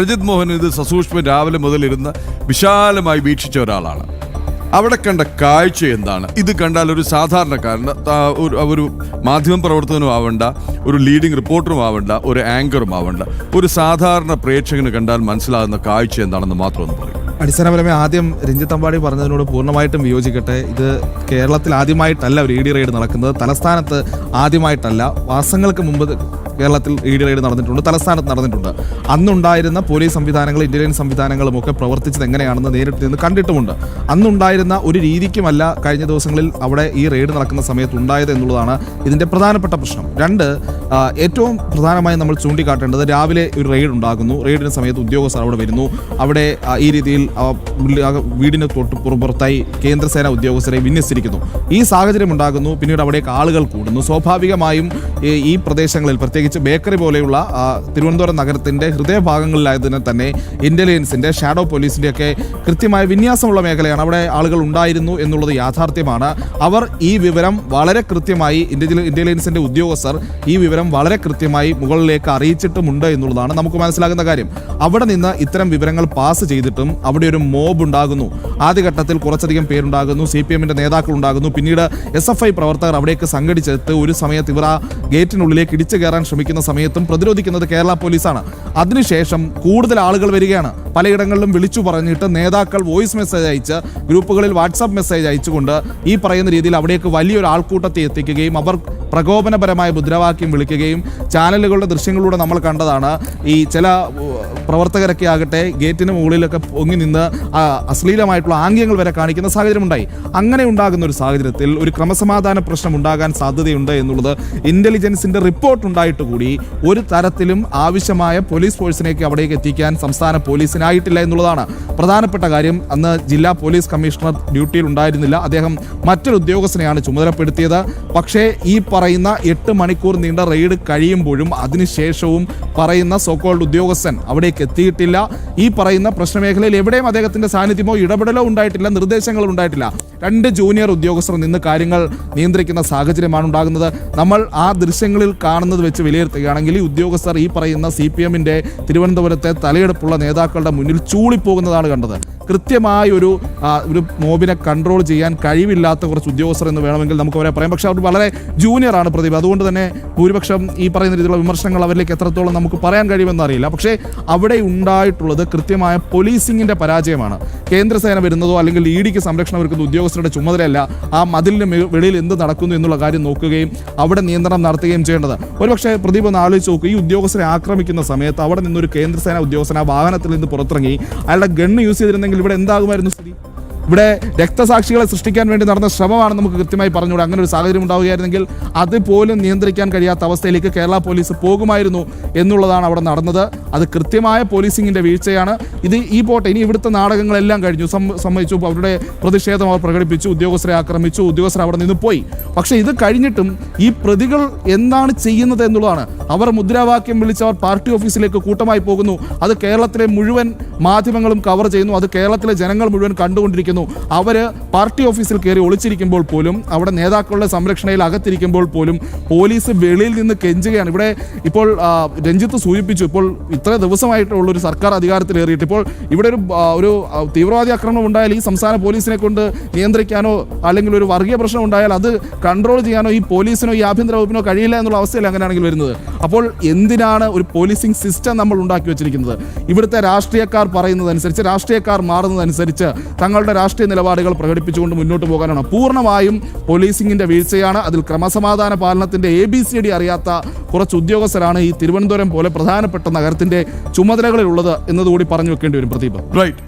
രജിത് മോഹൻ ഇത് സസൂക്ഷ്മം രാവിലെ മുതൽ ഇരുന്ന് വിശാലമായി വീക്ഷിച്ച ഒരാളാണ്. അവിടെ കണ്ട കാഴ്ച എന്താണ്? ഇത് കണ്ടാൽ ഒരു സാധാരണക്കാരന്, ഒരു മാധ്യമ പ്രവർത്തകനും ആവണ്ട, ഒരു ലീഡിംഗ് റിപ്പോർട്ടറും ആവണ്ട, ഒരു ആങ്കറും ആവണ്ട, ഒരു സാധാരണ പ്രേക്ഷകന് കണ്ടാൽ മനസ്സിലാകുന്ന കാഴ്ച എന്താണെന്ന് മാത്രം ഒന്ന് പറയും. അടിസ്ഥാനപരമായി ആദ്യം രഞ്ജിത്ത് അമ്പാടി പറഞ്ഞതിനോട് പൂർണ്ണമായിട്ടും വിയോജിക്കട്ടെ. ഇത് കേരളത്തിൽ ആദ്യമായിട്ടല്ല ഒരു ഇ ഡി റെയ്ഡ് നടക്കുന്നത്. തലസ്ഥാനത്ത് ആദ്യമായിട്ടല്ല. മാസങ്ങൾക്ക് മുമ്പ് കേരളത്തിൽ ഇ ഡി റെയ്ഡ് നടന്നിട്ടുണ്ട്, തലസ്ഥാനത്ത് നടന്നിട്ടുണ്ട്. അന്നുണ്ടായിരുന്ന പോലീസ് സംവിധാനങ്ങൾ, ഇന്റലിജൻസ് സംവിധാനങ്ങളും ഒക്കെ പ്രവർത്തിച്ചത് എങ്ങനെയാണെന്ന് നേരിട്ട് നിന്ന് കണ്ടിട്ടുമുണ്ട്. അന്നുണ്ടായിരുന്ന ഒരു രീതിക്കുമല്ല കഴിഞ്ഞ ദിവസങ്ങളിൽ അവിടെ ഈ റെയ്ഡ് നടക്കുന്ന സമയത്ത് ഉണ്ടായത് എന്നുള്ളതാണ് ഇതിൻ്റെ പ്രധാനപ്പെട്ട പ്രശ്നം. രണ്ട്, ഏറ്റവും പ്രധാനമായി നമ്മൾ ചൂണ്ടിക്കാട്ടേണ്ടത്, രാവിലെ ഒരു റെയ്ഡ് ഉണ്ടാകുന്നു. റെയ്ഡിന് സമയത്ത് ഉദ്യോഗസ്ഥർ അവിടെ വരുന്നു. അവിടെ ഈ രീതിയിൽ വീടിന് തൊട്ട് പുറത്തായി കേന്ദ്രസേന ഉദ്യോഗസ്ഥരെ വിന്യസിച്ചിരിക്കുന്നു. ഈ സാഹചര്യം ഉണ്ടാകുന്നു. പിന്നീട് അവിടേക്ക് ആളുകൾ കൂടുന്നു. സ്വാഭാവികമായും ഈ പ്രദേശങ്ങളിൽ, പ്രത്യേകിച്ച് ബേക്കറി പോലെയുള്ള തിരുവനന്തപുരം നഗരത്തിന്റെ ഹൃദയഭാഗങ്ങളിലായതിനെ തന്നെ ഇന്റലിജൻസിന്റെ, ഷാഡോ പോലീസിന്റെ ഒക്കെ കൃത്യമായ വിന്യാസമുള്ള മേഖലയാണ്. അവിടെ ആളുകൾ ഉണ്ടായിരുന്നു എന്നുള്ളത് യാഥാർത്ഥ്യമാണ്. അവർ ഈ വിവരം വളരെ കൃത്യമായി, ഇന്റലിജൻസിന്റെ ഉദ്യോഗസ്ഥർ ഈ വിവരം വളരെ കൃത്യമായി മുകളിലേക്ക് അറിയിച്ചിട്ടുമുണ്ട് എന്നുള്ളതാണ് നമുക്ക് മനസ്സിലാകുന്ന കാര്യം. അവിടെ നിന്ന് ഇത്തരം വിവരങ്ങൾ പാസ് ചെയ്തിട്ടും അവിടെ ഒരു മോബ് ഉണ്ടാകുന്നു. ആദ്യഘട്ടത്തിൽ കുറച്ചധികം പേരുണ്ടാകുന്നു, CPM-ന്റെ നേതാക്കൾ ഉണ്ടാകുന്നു. പിന്നീട് SFI പ്രവർത്തകർ അവിടേക്ക് സംഘടിച്ചെടുത്ത് ഒരു സമയത്ത് ഇവർ ആ ഗേറ്റിനുള്ളിലേക്ക് ഇടിച്ചു കയറാൻ ശ്രമിക്കുന്ന സമയത്തും പ്രതിരോധിക്കുന്നത് കേരള പോലീസാണ്. അതിനുശേഷം കൂടുതൽ ആളുകൾ വരികയാണ്. പലയിടങ്ങളിലും വിളിച്ചു പറഞ്ഞിട്ട് നേതാക്കൾ വോയിസ് മെസ്സേജ് അയച്ച്, ഗ്രൂപ്പുകളിൽ വാട്സാപ്പ് മെസ്സേജ് അയച്ചുകൊണ്ട് ഈ പറയുന്ന രീതിയിൽ അവിടേക്ക് വലിയൊരു ആൾക്കൂട്ടത്തെ എത്തിക്കുകയും അവർ പ്രകോപനപരമായ മുദ്രാവാക്യം വിളിക്കുകയും, ചാനലുകളുടെ ദൃശ്യങ്ങളിലൂടെ നമ്മൾ കണ്ടതാണ്. ഈ ചില പ്രവർത്തകരൊക്കെ ആകട്ടെ ഗേറ്റിന് മുകളിലൊക്കെ പൊങ്ങി നിന്ന് അശ്ലീലമായിട്ടുള്ള ആംഗ്യങ്ങൾ വരെ കാണിക്കുന്ന സാഹചര്യമുണ്ടായി. അങ്ങനെ ഉണ്ടാകുന്ന ഒരു സാഹചര്യത്തിൽ ഒരു ക്രമസമാധാന പ്രശ്നം ഉണ്ടാകാൻ സാധ്യതയുണ്ട് എന്നുള്ളത് ഇന്റലിജൻസിന്റെ റിപ്പോർട്ട് ഉണ്ടായിട്ട് കൂടി ഒരു തരത്തിലും ആവശ്യമായ പോലീസ് ഫോഴ്സിനേക്ക് അവിടേക്ക് എത്തിക്കാൻ സംസ്ഥാന പോലീസിനായിട്ടില്ല എന്നുള്ളതാണ് പ്രധാനപ്പെട്ട കാര്യം. അന്ന് ജില്ലാ പോലീസ് കമ്മീഷണർ ഡ്യൂട്ടിയിൽ ഉണ്ടായിരുന്നില്ല. അദ്ദേഹം മറ്റൊരു ഉദ്യോഗസ്ഥനെയാണ് ചുമതലപ്പെടുത്തിയത്. പക്ഷേ ഈ പറയുന്ന 8 മണിക്കൂർ നീണ്ട റെയ്ഡ് കഴിയുമ്പോഴും അതിനുശേഷവും പറയുന്ന സോക്കോൾഡ് ഉദ്യോഗസ്ഥൻ അവിടേക്ക് എത്തിയിട്ടില്ല. ഈ പറയുന്ന പ്രശ്നമേഖലയിൽ എവിടെയും അദ്ദേഹത്തിന്റെ സാന്നിധ്യമോ ഇടപെടലോ ഉണ്ടായിട്ടില്ല, നിർദ്ദേശങ്ങളും ഉണ്ടായിട്ടില്ല. 2 ജൂനിയർ ഉദ്യോഗസ്ഥർ നിന്ന് കാര്യങ്ങൾ നിയന്ത്രിക്കുന്ന സാഹചര്യമാണ് ഉണ്ടാകുന്നത്. നമ്മൾ ആ ദൃശ്യങ്ങളിൽ കാണുന്നത് വെച്ച് വിലയിരുത്തുകയാണെങ്കിൽ ഈ ഉദ്യോഗസ്ഥർ ഈ പറയുന്ന CPM-ന്റെ തിരുവനന്തപുരത്തെ തലയെടുപ്പുള്ള നേതാക്കളുടെ മുന്നിൽ ചൂളിപ്പോകുന്നതാണ് കണ്ടത്. കൃത്യമായ ഒരു മോബിനെ കൺട്രോൾ ചെയ്യാൻ കഴിവില്ലാത്ത കുറച്ച് ഉദ്യോഗസ്ഥർ എന്ന് വേണമെങ്കിൽ നമുക്ക് അവരെ പറയാം. പക്ഷേ അവർ വളരെ ജൂനിയറാണ് പ്രതിഭ. അതുകൊണ്ട് തന്നെ ഭൂരിപക്ഷം ഈ പറയുന്ന രീതിയിലുള്ള വിമർശനങ്ങൾ അവരിലേക്ക് എത്രത്തോളം നമുക്ക് പറയാൻ കഴിയുമെന്ന് അറിയില്ല. പക്ഷേ അവിടെ ഉണ്ടായിട്ടുള്ളത് കൃത്യമായ പോലീസിങ്ങിന്റെ പരാജയമാണ്. കേന്ദ്രസേന വരുന്നതോ അല്ലെങ്കിൽ ED-ക്ക് സംരക്ഷണം ഒരുക്കുന്ന ഉദ്യോഗസ്ഥരുടെ ചുമതലയല്ല ആ മതിലിന് വെളിയിൽ എന്ത് നടക്കുന്നു എന്നുള്ള കാര്യം നോക്കുകയും അവിടെ നിയന്ത്രണം നടത്തുകയും ചെയ്യേണ്ടത്. ഒരുപക്ഷെ പ്രദീപ് ഒന്ന് ആലോചിച്ച് നോക്കുക, ഈ ഉദ്യോഗസ്ഥരെ ആക്രമിക്കുന്ന സമയത്ത് അവിടെ നിന്നൊരു കേന്ദ്രസേന ഉദ്യോഗസ്ഥൻ ആ വാഹനത്തിൽ നിന്ന് പുറത്തിറങ്ങി അയാളുടെ ഗണ്ണ് യൂസ് ചെയ്തിരുന്നെങ്കിൽ ഇവിടെ എന്താകുമായിരുന്നു സ്ഥിതി? ഇവിടെ രക്തസാക്ഷികളെ സൃഷ്ടിക്കാൻ വേണ്ടി നടന്ന ശ്രമമാണ് നമുക്ക് കൃത്യമായി പറഞ്ഞുകൂടെ. അങ്ങനെ ഒരു സാഹചര്യം ഉണ്ടാവുകയായിരുന്നെങ്കിൽ അതുപോലും നിയന്ത്രിക്കാൻ കഴിയാത്ത അവസ്ഥയിലേക്ക് കേരള പോലീസ് പോകുമായിരുന്നു എന്നുള്ളതാണ് അവിടെ നടന്നത്. അത് കൃത്യമായ പോലീസിങ്ങിന്റെ വീഴ്ചയാണ്. ഈ പോട്ടെ, ഇനി ഇവിടുത്തെ നാടകങ്ങളെല്ലാം കഴിഞ്ഞു, സമ്മതിച്ചു, അവരുടെ പ്രതിഷേധം അവർ പ്രകടിപ്പിച്ചു, ഉദ്യോഗസ്ഥരെ ആക്രമിച്ചു, ഉദ്യോഗസ്ഥർ അവിടെ നിന്ന് പോയി. പക്ഷേ ഇത് കഴിഞ്ഞിട്ടും ഈ പ്രതികൾ എന്താണ് ചെയ്യുന്നത് എന്നുള്ളതാണ്. അവർ മുദ്രാവാക്യം വിളിച്ചവർ പാർട്ടി ഓഫീസിലേക്ക് കൂട്ടമായി പോകുന്നു. അത് കേരളത്തിലെ മുഴുവൻ മാധ്യമങ്ങളും കവർ ചെയ്യുന്നു. അത് കേരളത്തിലെ ജനങ്ങൾ മുഴുവൻ കണ്ടുകൊണ്ടിരിക്കുന്നു. അവര് പാർട്ടി ഓഫീസിൽ കയറി ഒളിച്ചിരിക്കുമ്പോൾ പോലും, അവിടെ നേതാക്കളുടെ സംരക്ഷണയിൽ അകത്തിരിക്കുമ്പോൾ പോലും പോലീസ് വെളിയിൽ നിന്ന് കെഞ്ചുകയാണ്. ഇവിടെ ഇപ്പോൾ രഞ്ജിത്ത് സൂചിപ്പിച്ചു, ഇപ്പോൾ ഇത്ര ദിവസമായിട്ടുള്ള ഒരു സർക്കാർ അധികാരത്തിലേറിയിട്ട് ഇപ്പോൾ ഇവിടെ ഒരു തീവ്രവാദി ആക്രമണം ഉണ്ടായാൽ ഈ സംസ്ഥാന പോലീസിനെ കൊണ്ട് നിയന്ത്രിക്കാനോ അല്ലെങ്കിൽ ഒരു വർഗീയ പ്രശ്നം ഉണ്ടായാൽ അത് കൺട്രോൾ ചെയ്യാനോ ഈ പോലീസിനോ ഈ ആഭ്യന്തര വകുപ്പിനോ കഴിയില്ല എന്നുള്ള അവസ്ഥയിൽ അങ്ങനെയാണെങ്കിൽ വരുന്നത്. അപ്പോൾ എന്തിനാണ് ഒരു പോലീസിംഗ് സിസ്റ്റം നമ്മൾ ഉണ്ടാക്കി വെച്ചിരിക്കുന്നത്? ഇവിടുത്തെ രാഷ്ട്രീയക്കാർ പറയുന്നതനുസരിച്ച്, രാഷ്ട്രീയക്കാർ മാറുന്നതനുസരിച്ച് തങ്ങളുടെ രാഷ്ട്രീയ നിലപാടുകൾ പ്രകടിപ്പിച്ചുകൊണ്ട് മുന്നോട്ട് പോകാനാണ്. പൂർണ്ണമായും പോലീസിംഗിന്റെ വീഴ്ചയാണ്. അതിൽ ക്രമസമാധാന പാലനത്തിന്റെ ABCD അറിയാത്ത കുറച്ച് ഉദ്യോഗസ്ഥരാണ് ഈ തിരുവനന്തപുരം പോലെ പ്രധാനപ്പെട്ട നഗരത്തിന്റെ ചുമതലകളിലുള്ളത് എന്നതുകൂടി പറഞ്ഞു വെക്കേണ്ടി വരും പ്രദീപ്. റൈറ്റ്.